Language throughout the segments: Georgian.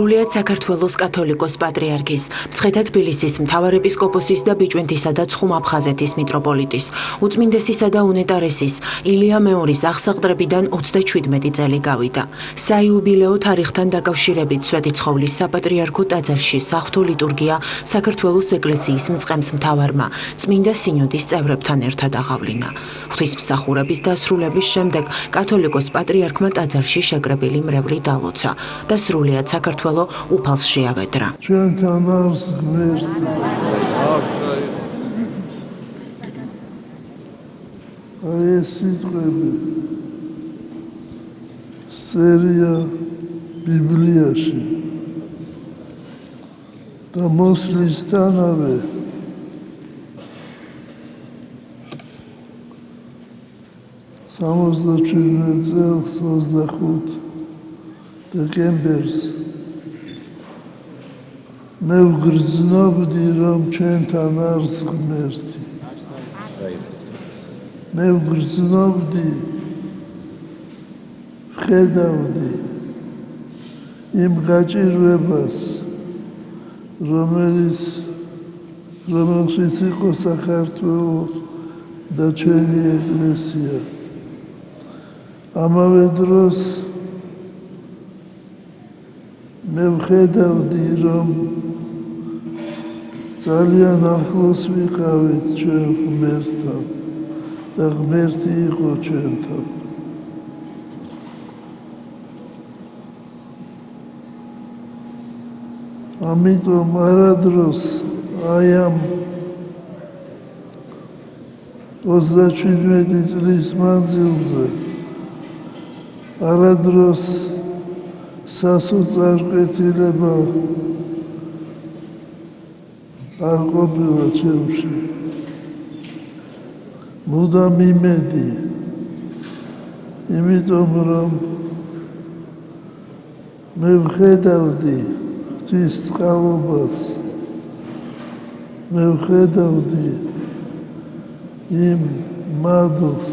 სრულიად საქართველოს კათოლიკოს პატრიარქის, მცხეთა თბილისის მთავარეპისკოპოსის და ბიჭვინთისა და ცხუმ-აფხაზეთის მიტროპოლიტის, უწმინდესისა და უნეტარესის, ილია მეორის აღსაყდრებიდან 37 წელი გავიდა. საიუბილეო თარიღთან დაკავშირებით სვეტიცხოვლის საპატრიარქო ტაძარში საღვთო ლიტურგია საქართველოს ეკლესიის მწყემს მთავარმა, წმინდა სინოდის წევრებთან ერთად აღავლინა. ღვთისმსახურების დასრულების შემდეგ კათოლიკოს პატრიარქმა ტაძარში შეკრებილი მრევლი დალოცა და სრულიად საქართველოს უფალს შეავედრა. ჩვენთან არის ღმერთი. აი ეს სიტყვები წერია ბიბლიაში და მოსვლისთანავე წელს 25 დეკემბერს მე ვგრძნობდი, რომ ჩვენთან არის ღმერთი. მე ვგრძნობდი, ვხედავდი იმ გაჭირვებას, რომელშიც იყო საქართველო და ჩვენი ეკლესია. ამავე დროს მე ვხედავდი, რომ ძალიან ახლოს ვიყავით ჩვენ ღმერთთან და ღმერთი იყო ჩვენთან. ამიტომ არადროს აი ამ 37 წლის მანძილზე არადროს სასოწარკვეთილება არ ყოფილა ჩემში. მუდამ იმედი, იმიტომ რომ მე ვხედავდი ღვთის წყალობას, მე ვხედავდი იმ მადლს,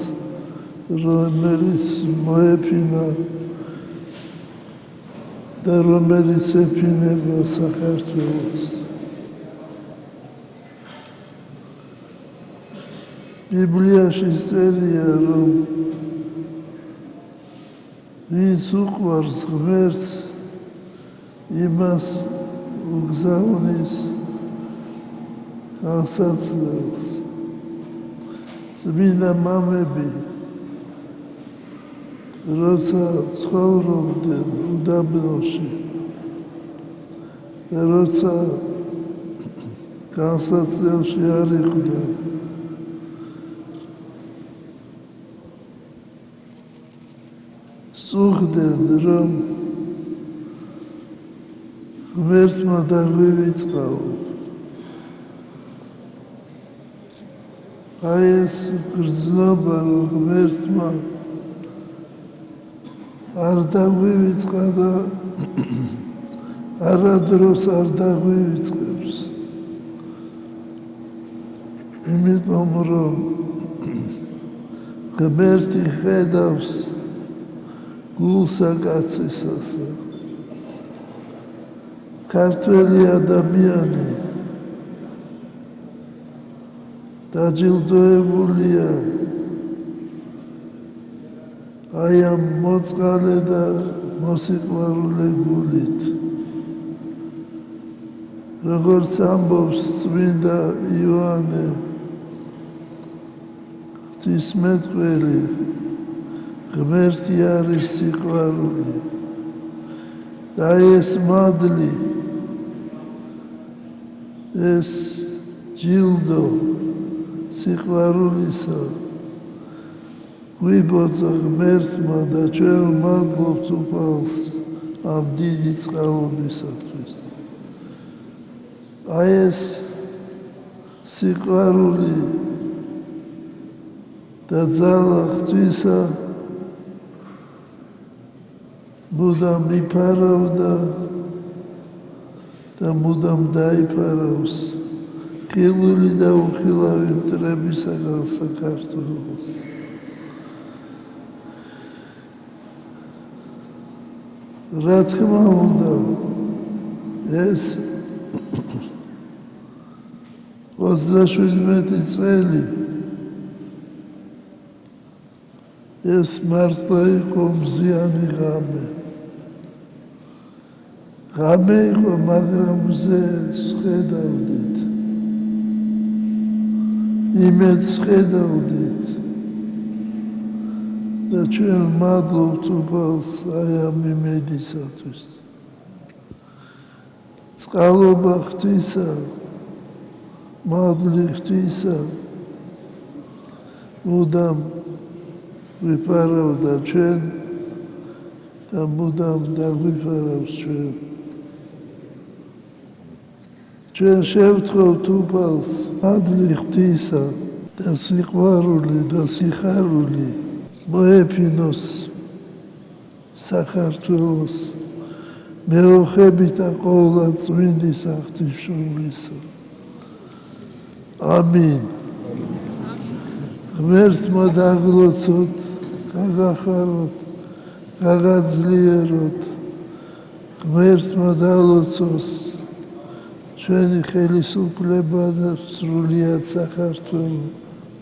რომელიც მოეფინა და რომელიც ეფინება საქართველოს. ბიბლიაში წერია, რომ ვინც უყვარს ღმერთს, იმას უგზავნის განსაცდელს. წმინდა მამები, როცა ცხოვრობდნენ უდაბნოში და როცა განსაცდელში არ იყვნენ, სუხდნენ, რომ ღმერთმა დაგვივიწყაო. აი ეს გრძნობა, რომ ღმერთმა არ დაგვივიწყა და არადროს არ დაგვივიწყებს. იმიტომ რომ ღმერთი ხედავს გულსა კაცისასა. ქართველი ადამიანი დაჯილდოებულია აი ამ მოწყალე და მოსიყვარულე გულით. როგორც ამბობს წმინდა იოანე ღვთისმეტყველი, ღმერთი არის სიყვარული და ეს მადლი, ეს ჯილდო სიყვარულისა გვიბოძა ღმერთმა და ჩვენ ვმადლობთ უფალს ამ დიდი წყალობისათვის. აი ეს სიყვარული და ძალა ღვთისა მუდამ იფარავდა და მუდამ დაიფარავს ხილული და უხილავი მტრებისაგან საქართველოს. რა თქმა უნდა, ეს 37 წელი ეს მართლა იყო მზიანი ღამე. ღამე იყო, მაგრამ მზეს ხედავდით. იმედს ხედავდით. და ჩვენ მადლობთ უფალს აი ამ იმედისათვის. წყალობა ღვთისა, მადლი ღვთისა, მუდამ ვიფარავდა ჩვენ და მუდამ დაგვიფარავს ჩვენ. ჩვენ შევთხოვთ უფალს მადლი ღვთისა და სიყვარული და სიხარული მოეფინოს საქართველოს მეოხებით და ყოვლად წმინდის ღვთისმშობლისა. ამინ. ღმერთმა დაგლოცოთ, გაგახაროთ, გაგაძლიეროთ. ღმერთმა დალოცოს ჩვენი ხელისუფლება და სრულიად საქართველო.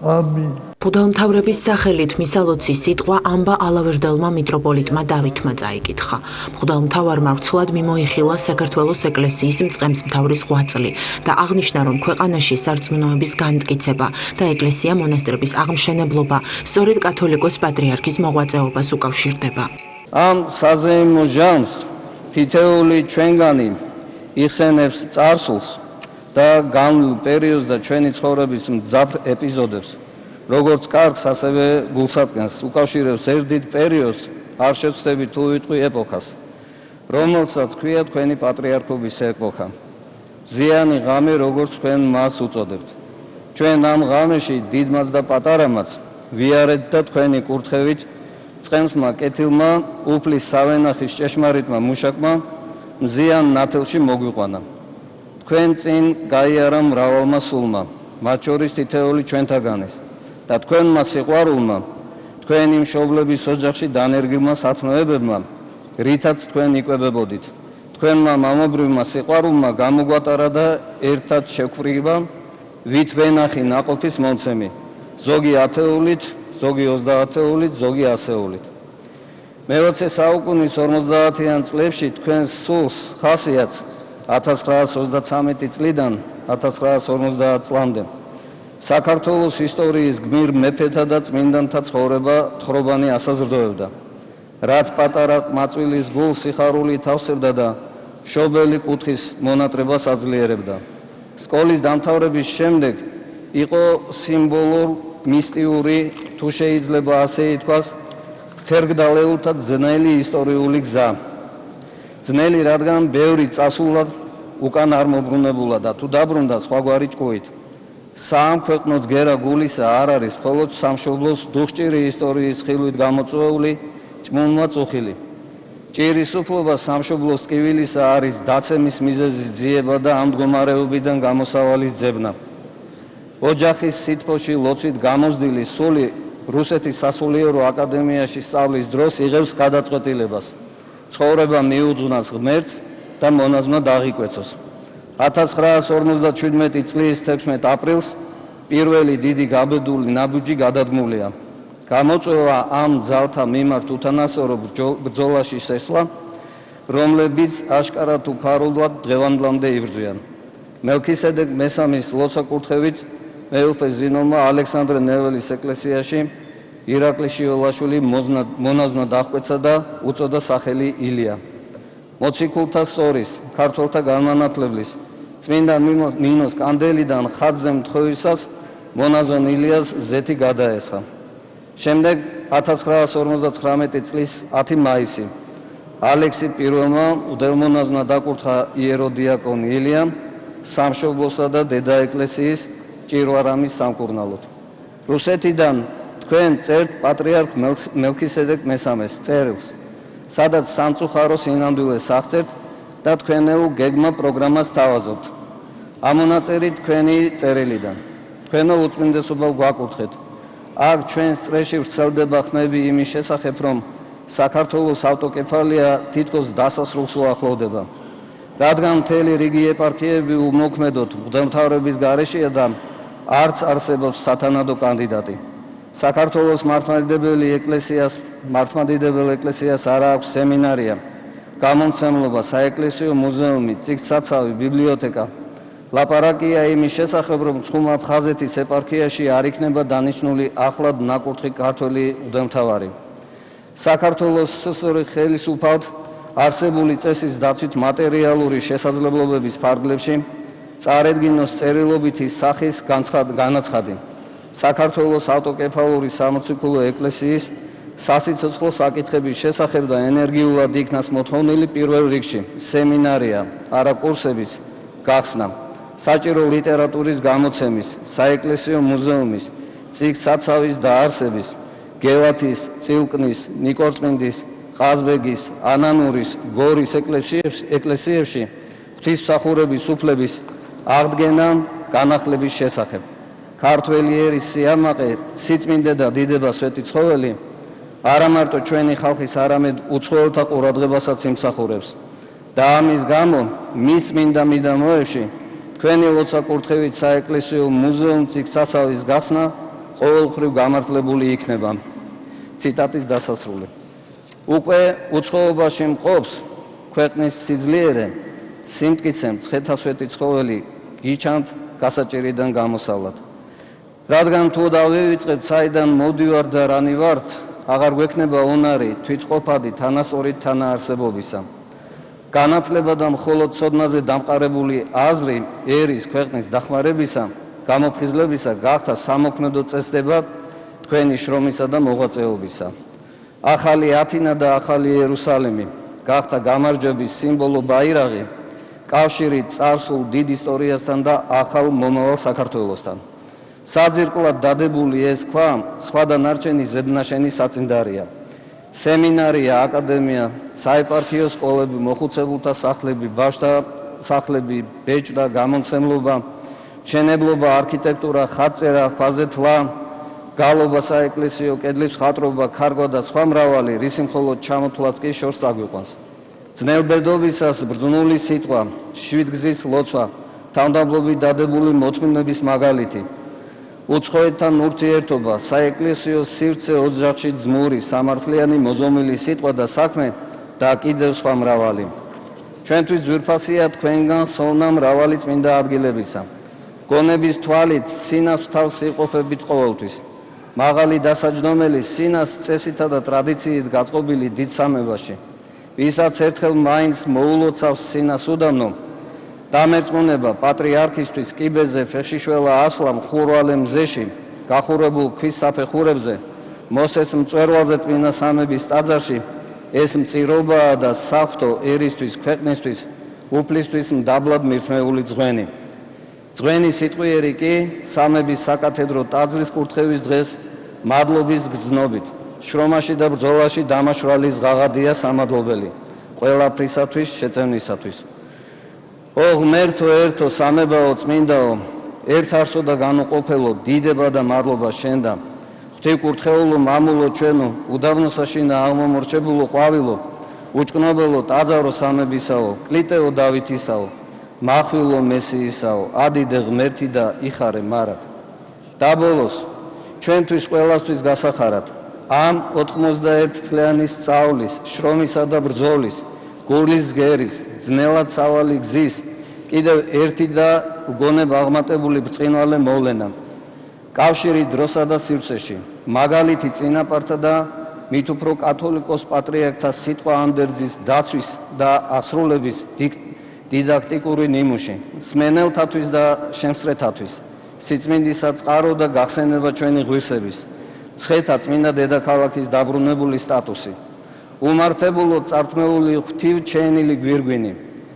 ამინ. მღვდელმთავრების სახელით მისალოცის სიტყვა ამბა ალავერდელმა მიტროპოლიტმა დავითმა წაიკითხა. მღვდელმთავარმა ვრცლად მიმოიხილა საქართველოს ეკლესიის მწყემსმთავრის ღვაწლი და აღნიშნა, რომ ქვეყანაში სარწმუნოების განმტკიცება და ეკლესია მონასტრების აღმშენებლობა სწორედ კათოლიკოს პატრიარქის მოღვაწეობას უკავშირდება. ამ საზეიმო ჟამს თითეული ჩვენგანი იხსენებს წარსულს და განვლილ პერიოდს და ჩვენი ცხოვრების მძაფრ ეპიზოდებს, როგორც კარგს, ასევე გულსატკენს, უკავშირებს ერთ დიდ პერიოდს, არ შევცდებით თუ ვიტყვი ეპოქას, რომელსაც ქვია თქვენი პატრიარქობის ეპოქა. მზიანი ღამე, როგორც თქვენ მას უწოდებთ. ჩვენ ამ ღამეში დიდმაც და პატარამაც ვიარეთ და თქვენი კურთხევით წყემსმა კეთილმა უფლის სავენახის ჭეშმარიტმა მუშაკმა მზიან ნათელში მოგვიყვანა. თქვენ წინ გაიარა მრავალმა სულმა, მათ შორის თითეული ჩვენთაგანის და თქვენმა სიყვარულმა, თქვენი მშობლების ოჯახში დანერგილმა სათნოებებმა, რითაც თქვენ იკვებებოდით. თქვენმა მამობრივმა სიყვარულმა გამოგვატარა და ერთად შევქვრივა, ვით ვენახი ნაყოფის მომცემი, ზოგი 10-ით, ზოგი 30-ით, ზოგი 100-ით. მე-20 საუკუნის 50-იან წლებში თქვენს სულს ხასიათს 1933 წლიდან 1950 წლამდე საქართველოს ისტორიის გმირ მეფეთა და წმინდანთა ცხოვრება თხრობანი ასაზრდოებდა, რაც პატარა ყმაწვილის გულს სიხარულით ავსებდა და მშობელი კუთხის მონატრებას აძლიერებდა. სკოლის დამთავრების შემდეგ იყო სიმბოლურ მისტიური, თუ შეიძლება ასე ითქვას, თერგდალეულთა ძნელი ისტორიული გზა. ძნელი, რადგან ბევრი წასულად უკან არ მობრუნებულა და თუ დაბრუნდა სხვაგვარი ჭკუით. საამქვეყნო ძგერა გულისა არ არის მხოლოდ სამშობლოს დუხჭირი ისტორიის ხილვით გამოწვეული ჭმუნმა წუხილი. ჭირის უფლობა სამშობლოს ტკივილისა არის დაცემის მიზეზის ძიება და ამ მდგომარეობიდან გამოსავალის ძებნა. ოჯახის სითბოში ლოცვით გამოსდილი სული რუსეთის სასულიერო აკადემიაში სწავლის დროს იღებს გადაწყვეტილებას. ცხოვრება მიუძღვნას ღმერთს და მონაზვნად აღიკვეცოს. 1957 წლის 16 აპრილს პირველი დიდი გაბედული ნაბუჯი გადადგმულია. გამოწვევა ამ ძალთა მიმართ უთანასწორო ბრძოლაში შესვლა, რომლებიც აშკარად უფარულად დღევანდლამდე იბრძვიან. მელქისედეკ მესამის ლოცვა-კურთხევით მეუფე ზინორმა ალექსანდრე ნეველის ეკლესიაში ირაკლი შიოლაშვილი მონაზვნად აღკვეცა და უწოდა სახელი ილია. მოციქულთა სწორის, ქართველთა განმანათლებლის, წმინდა მინოს კანდელიდან ხატზე მთხოვისას მონაზონ ილიას ზეთი გადაესხა. შემდეგ 1959 წლის 10 მაისი ალექსი პირველმა მღვდელმონაზვნად აკურთხა იეროდიაკონ ილიამ სამშობლოსა და დედა ეკლესიის ჭირვარამის სამკურნალოდ. რუსეთიდან თქვენ წერთ პატრიარქ მელქისედეკ მესამეს წერილს, სადაც სამწუხარო სინამდვილეს აღწერთ და თქვენეულ გეგმა პროგრამას თავაზობთ. ამონაწერი თქვენი წერილიდან. თქვენო უწმინდესობა გვაკურთხეთ. აქ ჩვენს წრეში ვრცელდება ხმები იმის შესახებ, რომ საქართველოს ავტოკეფალია თითქოს დასასრულს უახლოვდება. რადგან მთელი რიგი ეპარქიები უმოქმედოდ მღვდელმთავრების გარეშეა და არც არსებობს სათანადო კანდიდატი. საქართველოს მართლმადიდებელი ეკლესიას არ აქვს სემინარია, გამომცემლობა, საეკლესიო მუზეუმი, წიგნსაცავი, ბიბლიოთეკა. ლაპარაკია იმის შესახებ, რომ ცხუმ-აფხაზეთის ეპარქიაში არ იქნება დანიშნული ახლად ნაკურთხი ქართველი მღვდელმთავარი. საქართველოს СССР ხელისუფალ არსებული წესის დაცვით მატერიალური შესაძლებლობების ფარგლებში წარედგინოს წერილობითი სახის განაცხადი. საქართველოს ავტოკეფალური სამოციქულო ეკლესიის სასიცოცხლო საკითხების შესახებ და ენერგიულად იქნას მოთხოვნილი პირველ რიგში სემინარია, არა კურსების გახსნა, საჭირო ლიტერატურის გამოცემის, საეკლესიო მუზეუმის, წიგნსაცავის დაარსების, გელათის, წილკნის, ნიკორწმინდის, ყაზბეგის, ანანურის, გორის ეკლესიებში ღვთისმსახურების უფლების აღდგენა განახლების შესახებ. ქართველი ერის სიამაყე, სიწმინდე და დიდება სვეტი ცხოველი არა მარტო ჩვენი ხალხის, არამედ უცხოელთა ყურადღებასაც იმსახურებს. და ამის გამო მის წმინდა მიდამოებში თქვენი ლოცვა-კურთხევით საეკლესიო მუზეუმ წიგნსაცავის გახსნა ყოველმხრივ გამართლებული იქნება. ციტატის დასასრული. უკვე უცხოობაში მყოფს ქვეყნის სიძლიერე, სიმტკიცე, მცხეთასვეტი ცხოველი გიჩანთ გასაჭირიდან გამოსავლად. რადგან თუ დავივიწყებთ საიდან მოდივარ და რანი ვართ, აღარ გვექნება უნარი თვითყოფადი თანასწორით თანაარსებობისა. განათლება და მხოლოდ ცოდნაზე დამყარებული აზრი ერის ქვეყნის დახმარებისა, გამოფხიზლებისა გახდა სამოქმედო წესდება თქვენი შრომისა და მოღვაწეობისა. ახალი ათინა და ახალი იერუსალიმი გახდა გამარჯვების სიმბოლო ბაირაღი, კავშირი წარსულ დიდ ისტორიასთან და ახალ მომავალ საქართველოსთან. საძირკვლად დადებული ეს ქვა სხვა დანარჩენი ზედნაშენი საწინდარია. სემინარია, აკადემია, საეპარქიო სკოლები, მოხუცებულთა სახლები, ბავშვთა სახლები, ბეჭდა, გამომცემლობა, მშენებლობა, არქიტექტურა, ხატწერა, ქვაზე-თლა, გალობა, საეკლესიო კედლის მხატვრობა, ქარგვა და სხვა მრავალი, რისი მხოლოდ ჩამოთვლაც კი შორს აგვიყვანს. ძნელბედობისას ბრძნული სიტყვა, შვიდგზის ლოცვა, თავდამდაბლობით დადებული მოთმინების მაგალითი, უცხოეთთან ურთიერთობა, საეკლესიო სივრცე ოჯახში ძმური, სამართლიანი მოზომილი სიტყვა და საქმე და კიდევ სხვა მრავალი. ჩვენთვის ძვირფასია თქვენგან სოვნა მრავალი წმინდა ადგილებისა. გონების თვალით სინას თავს იყოფებით ყოველთვის. მაღალი დასაჯდომელი სინას წესითა და ტრადიციით გაწყობილი დიდ სამებაში. ვისაც ერთხელ მაინც მოულოცავს სინას უდაბნო, დამერწმუნება პატრიარქისთვის კიბეზე ფეხშიშველა ასვლა მხურვალე მზეში, გახურებულ ქვის საფეხურებზე, მოსეს მწვერვალზე წმინდა სამების ტაძარში, ეს მწირობაა და საფრთხო ერისთვის, ქვეყნისთვის, უფლისთვის მდაბლად მირთმეული ძღვენი. ძღვენი სიტყვიერი კი სამების საკათედრო ტაძრის კურთხევის დღეს მადლობის გრძნობით, შრომაში და ბრძოლაში დამაშვრალის ღაღადია სამადლობელი, ყველაფრისათვის შეწევნისათვის. ო ღმერთო ერთო სამებაო წმინდაო, ერთარსო და განუყოფელო, დიდება და მადლობა შენდა. ღვთისკურთხეულო მამულო ჩვენო, უდაბნოსაშინა აღმომორჩებულო ყვავილო, უჭკნობელო ტაძარო სამებისაო, კლიტეო დავითისაო, მახვილო მესიისაო, ადიდე ღმერთი და იხარე მარად. და ბოლოს ჩვენთვის ყველასთვის გასახარად ამ 91 წლიანი სწავლის, შრომისა და ბრძოლის, გულის გერის, ძნელად სავალი გზის კიდევ ერთი და გონებ აღმატებული ბრწყინვალე მოვლენა. კავშირი დროსა და სივრცეში, მაგალითი წინაპართა და მით უფრო კათოლიკოს პატრიარქთა სიტყვა ანდერძის დაცვის და ასრულების დიდაქტიკური ნიმუში, სმენელთათვის და შემსწრეთათვის, სიწმინდისა წყარო და გახსენება ჩვენი ღირსების, ცხეთა წმინდა დედაქალაქის დაბრუნებული სტატუსი, უმართებულო წართმეული ღვთივჩენილი გვირგვინი,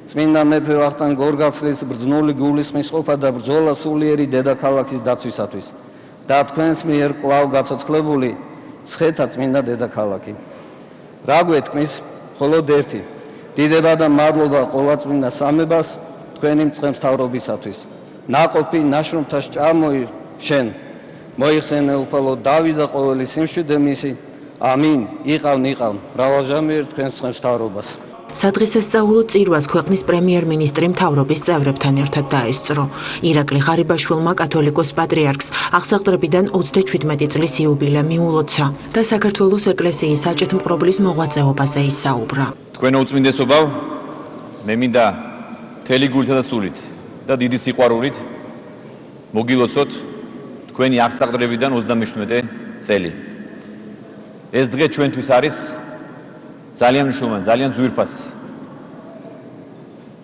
წმინდა მეფე ვახტანგ გორგასლის ბრძნული გულისხმისყოფა და ბრძოლა სულიერი დედაქალაქის დაცვისათვის და თქვენს მიერ კვლავ გაცოცხლებული ცხეთა წმინდა დედაქალაქი. რა გვეთქმის? მხოლოდ ერთი. დიდება და მადლობა ყოვლადწმინდა სამებას თქვენი მწყემსთავრობისათვის. ნაყოფი ნაშრომთა სჭამოი შენ, მოიხსენე უფალო დავით და ყოველი სიმშვიდე მისი. ამინ. იყავნ, მრავალჟამიერ თქვენს მწყემსთავრობას. სადღესასწაულო წირვას ქვეყნის პრემიერ-მინისტრი მთავრობის წევრებთან ერთად დაესწრო. ირაკლი ღარიბაშვილმა კათოლიკოს პატრიარქს აღსაყდრებიდან 37 წლის იუბილე მიულოცა და საქართველოს ეკლესიის საჭეთმყრობლის მოღვაწეობაზე ისაუბრა. თქვენო უწმინდესობავ, მე მინდა მთელი გულითა და სულით და დიდი სიყვარულით მოგილოცოთ თქვენი აღსაყდრებიდან 37 წელი. ეს დღე ჩვენთვის არის ძალიან მნიშვნელოვანი, ძალიან ძვირფასი.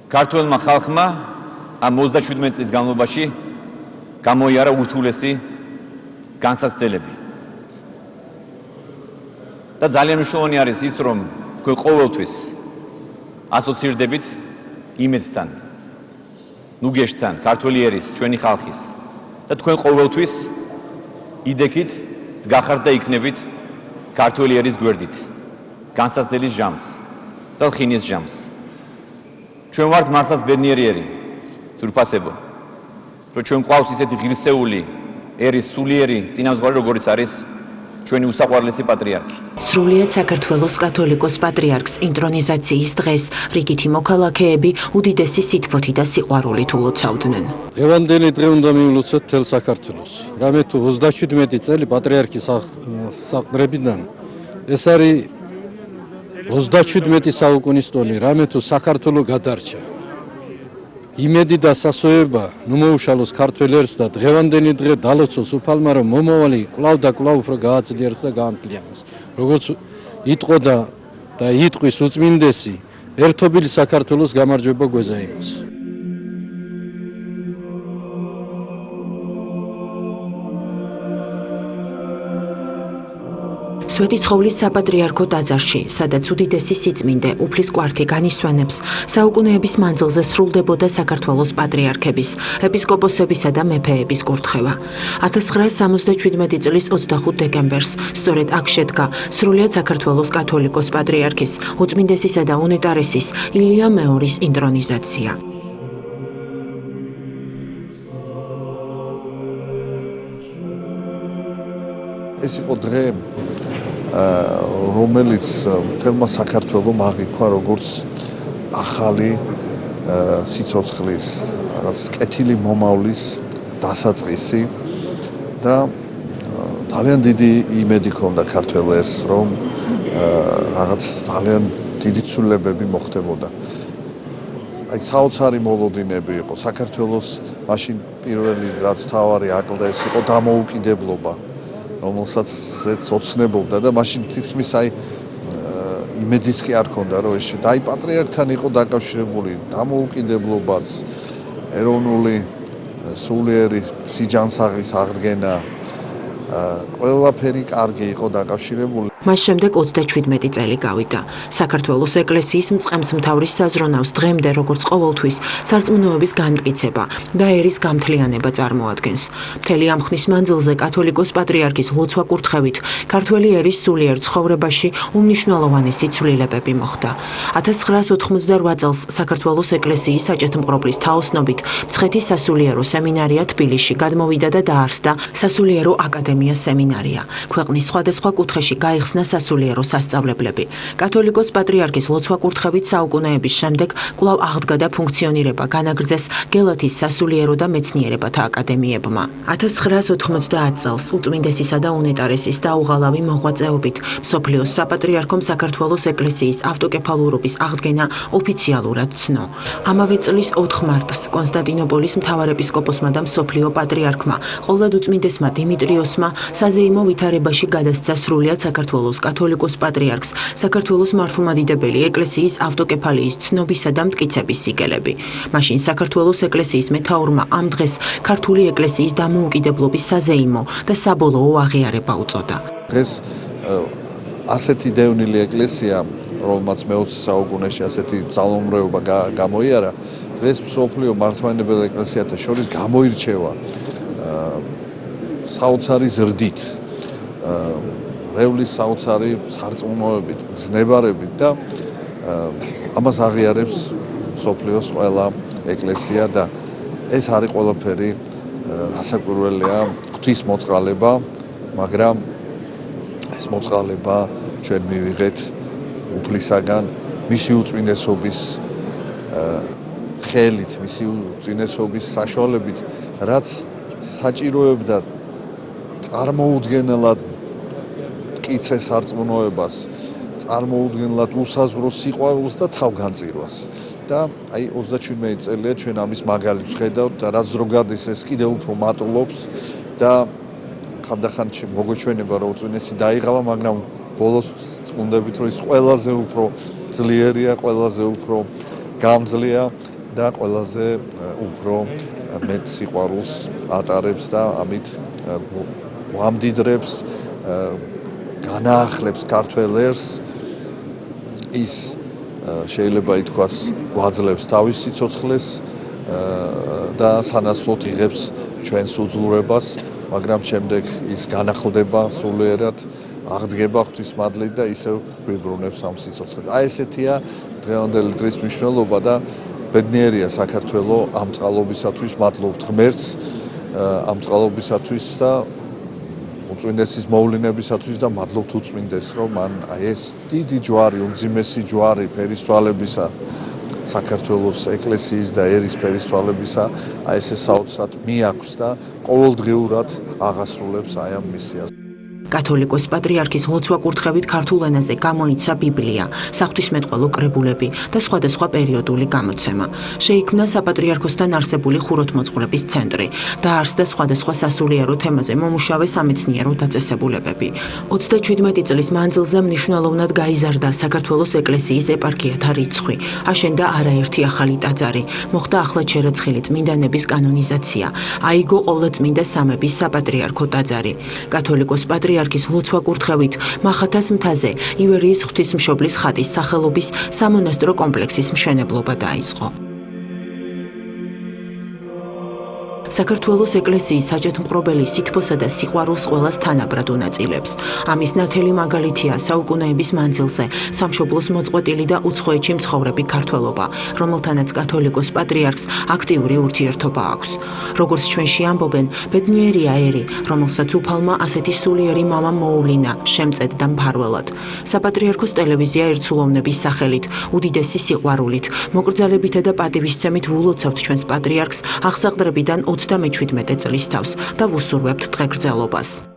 ქართველმა ხალხმა ამ 37 წლის განმავლობაში გამოიარა ურთულესი განსაცდელები. და ძალიან მნიშვნელოვანი არის ის, რომ თქვენ ყოველთვის ასოცირდებით იმედთან, ნუგეშთან, ქართველი ერის, ჩვენი ხალხის და თქვენ ყოველთვის იდექით გახართ და იქნებით ქართველი ერის გვერდით. განსაცდელის ჟამს და ხინის ჟამს. ჩვენ ვართ მართლაც ბედნიერი, ძვირფასებო, რომ ჩვენ გვყავს ისეთი ღირსეული, ერის სულიერი წინამძღვარი, როგორიც არის ჩვენი უსაყვარლესი პატრიარქი. სრულიად საქართველოს კათოლიკოს პატრიარქს ინტრონიზაციის დღეს რიგითი მოქალაქეები უდიდესი სითბოთი და სიყვარულით ულოცავდნენ. დღევანდელი დღე უნდა მიულოცოთ მთელ საქართველოს. რამე თუ 37 წელი პატრიარქის აღსაყდრებიდან ეს არის 37 საუკუნის ტოლი, რამე თუ საქართველო გადარჩა. იმედი და სასოება ნუ მოუშალოს ქართველ ერს და დღევანდელი დღე დალოცოს უფალმა, რომ მომავალი კვლავ და კვლავ უფრო გააძლიეროს და გაამკლიანოს. როგორც იტყოდა და იტყვის უწმინდესი, ერთობილი საქართველოს გამარჯვება გვეზაიმოს. სვეტიცხოვლის საპატრიარქო ტაძარში, სადაც უდიდესი სიწმინდე, უფლის კვართი განისვენებს, საუკუნეების მანძილზე სრულდებოდა საქართველოს პატრიარქების, ეპისკოპოსებისა და მეფეების კურთხევა. 1977 წლის 25 დეკემბერს, სწორედ აქ შედგა სრულიად საქართველოს კათოლიკოს პატრიარქის, უწმინდესისა და უნეტარესის ილია მეორის ინტრონიზაცია. ეს იყო დღე, რომელიც მთელმა საქართველომ აღიქვა როგორც ახალი სიცოცხლის, რაღაც კეთილი მომავლის დასაწყისი და ძალიან დიდი იმედი ჰქონდა ქართველ ერს, რომ რაღაც ძალიან დიდი ცვლილებები მოხდებოდა. აი საოცარი მოლოდინები იყო საქართველოს მაშინ პირველი რაც თავარი აკლდა ეს იყო დამოუკიდებლობა, რომელსაც ოცნებობდა და მაშინ თითქმის აი იმედიც კი არ ჰქონდა, რომ ეს და აი პატრიარქთან იყო დაკავშირებული დამოუკიდებლობაც, ეროვნული სულიერი სიჯანსაღის აღდგენა, ყველაფერი კარგი იყო დაკავშირებული. მას შემდეგ 37 წელი გავიდა. საქართველოს ეკლესიის მწყემსმთავრის საზრონავს დღემდე როგორც ყოველთვის სარწმუნოების განმტკიცება და ერის გამთლიანება წარმოადგენს. მთელი ამ ხნის მანძილზე კათოლიკოს პატრიარქის ლოცვა-კურთხევით ქართველი ერის სულიერ ცხოვრებაში უმნიშვნელოვანესი ცვლილებები მოხდა. 1988 წელს საქართველოს ეკლესიის საჭეთმყრობლის თაოსნობით მცხეთის სასულიერო სემინარია თბილისში გადმოვიდა და დაარსდა სასულიერო აკადემია სემინარია. ქვეყნის სხვადასხვა კუთხეში გაიხსნა სასულიერო სასწავლებლები. კათოლიკოს პატრიარქის ლოცვა-კურთხევით საუკუნეების შემდეგ კვლავ აღდგა და ფუნქციონირება განაგრძეს გელათის სასულიერო და მეცნიერებათა აკადემიებმა. 1990 წელს უწმინდესისა და უნეტარესის დაუღალავი მოღვაწეობით მსოფლიოს საპატრიარქომ საქართველოს ეკლესიის ავტოკეფალურობის აღდგენა ოფიციალურად ცნო. ამავე წლის 4 მარტს კონსტანტინოპოლის მთავარეპისკოპოსმა და მსოფლიო პატრიარქმა ყოვლადუწმინდესმა დიმიტრიოსმა საზეიმო ვითარებაში გადასცა სრულიად საქართველოს კათოლიკოს პატრიარქს საქართველოს მართლმადიდებელი ეკლესიის ავტოკეფალიის ცნობისა და მტკიცების სიგელები. მაშინ საქართველოს ეკლესიის მეთაურმა ამ დღეს ქართული ეკლესიის დამოუკიდებლობის საზეიმო და საბოლოო აღიარება უწოდა. დღეს ასეთი დევნილი ეკლესია, რომელმაც მე-20 საუკუნეში ასეთი ძალაუფლება გამოიარა, დღეს მსოფლიო მართლმადიდებელ ეკლესიათა შორის გამოირჩევა საოცარი ზრდით, რევლის საოცარი სარწმუნოებით, გზნებარებით და ამას აღიარებს მსოფლიოს ყველა ეკლესია და ეს არის ყველაფერი რასაკვირველია ღვთის მოწყალება, მაგრამ ეს მოწყალება ჩვენ მივიღეთ უფლისაგან მისი უწმინდესობის ხელით, მისი უწმინდესობის საშუალებით, რაც საჭიროებდა წარმოუდგენელად მტკიცე სარწმუნოებას, წარმოუდგენელად უსაზღვრო სიყვარულს და თავგანწირვას. და აი 37 წელია ჩვენ ამის მაგალითს ხედავთ და რაც დრო გადის ეს კიდევ უფრო მატულობს და ხანდახან მოგეჩვენება რომ უწმინდესი დაიღალა, მაგრამ ბოლოს წუნდებით რომ ის ყველაზე უფრო ძლიერია, ყველაზე უფრო გამძლეა და ყველაზე უფრო მეტ სიყვარულს ატარებს და ამით ვამდიდრებს, განაახლებს ქართველ ერს, ის შეიძლება ითქვას გვაძლევს თავის სიცოცხლეს და სანაცვლოდ იღებს ჩვენს უძლურებას, მაგრამ შემდეგ ის განახლდება სულიერად, აღდგება ღვთისმადლით და ისევ გვიბრუნებს ამ სიცოცხლეს. აი ესეთია დღევანდელი დღის მნიშვნელობა და ბედნიერია საქართველო ამ წყალობისათვის, მადლობთ ღმერთს ამ წყალობისათვის და უწმინდესის მოვლენებისათვის და მადლობთ უწმინდეს, რომ მან აი ეს დიდი ჯვარი, უმძიმესი ჯვარი ფერისცვალებისა, საქართველოს ეკლესიის და ერის ფერისცვალებისა, აი ესე საოცრად მიაქვს და ყოველდღიურად აღასრულებს აი ამ მისიას. კათოლიკოს პატრიარქის ლოცვა-კურთხევით ქართულ ენაზე გამოიცა ბიბლია, საღვთისმეტყველო კრებულები და სხვადასხვა პერიოდული გამოცემა. შეიქმნა საპატრიარქოსთან არსებული ხუროთმოძღვრების ცენტრი, დაარსდა სხვადასხვა სასულიერო თემაზე მომუშავე სამეცნიერო დაწესებულებები. 37 წლის მანძილზე მნიშვნელოვნად გაიზარდა საქართველოს ეკლესიის ეპარქიათა რიცხვი, აშენდა არაერთი ახალი ტაძარი, მოხდა ახლად შერაცხილი წმინდანების კანონიზაცია, აიგო ყოვლადწმინდა სამების საპატრიარქო ტაძარი. კათოლიკოს პატრიარქის ლოცვა-კურთხევით მახათას მთაზე ივერიის ღვთისმშობლის ხატის სახელობის სამონასტრო კომპლექსის მშენებლობა დაიწყო. საქართველოს ეკლესიის საჭეთმყრობელი სითბოსა და სიყვარულს ყველას თანაბრად უნაწილებს. ამის ნათელი მაგალითია საუკუნეების მანძილზე სამშობლოს მოწყვეტილი და უცხოეთში მცხოვრები ქართველობა, რომელთანაც კათოლიკოს პატრიარქს აქტიური ურთიერთობა აქვს. როგორც ჩვენში ამბობენ, ბედნიერია ერი, რომელსაც უფალმა ასეთი სულიერი მამა მოუვლინა შემწედ და მფარველად. საპატრიარქოს ტელევიზია ერთსულოვნების სახელით, უდიდესი სიყვარულით, მოკრძალებითა და პატივისცემით ვულოცავთ ჩვენს პატრიარქს აღსაყდრებიდან 37 წლის თავს და ვუსურვებთ დღეგრძელობას.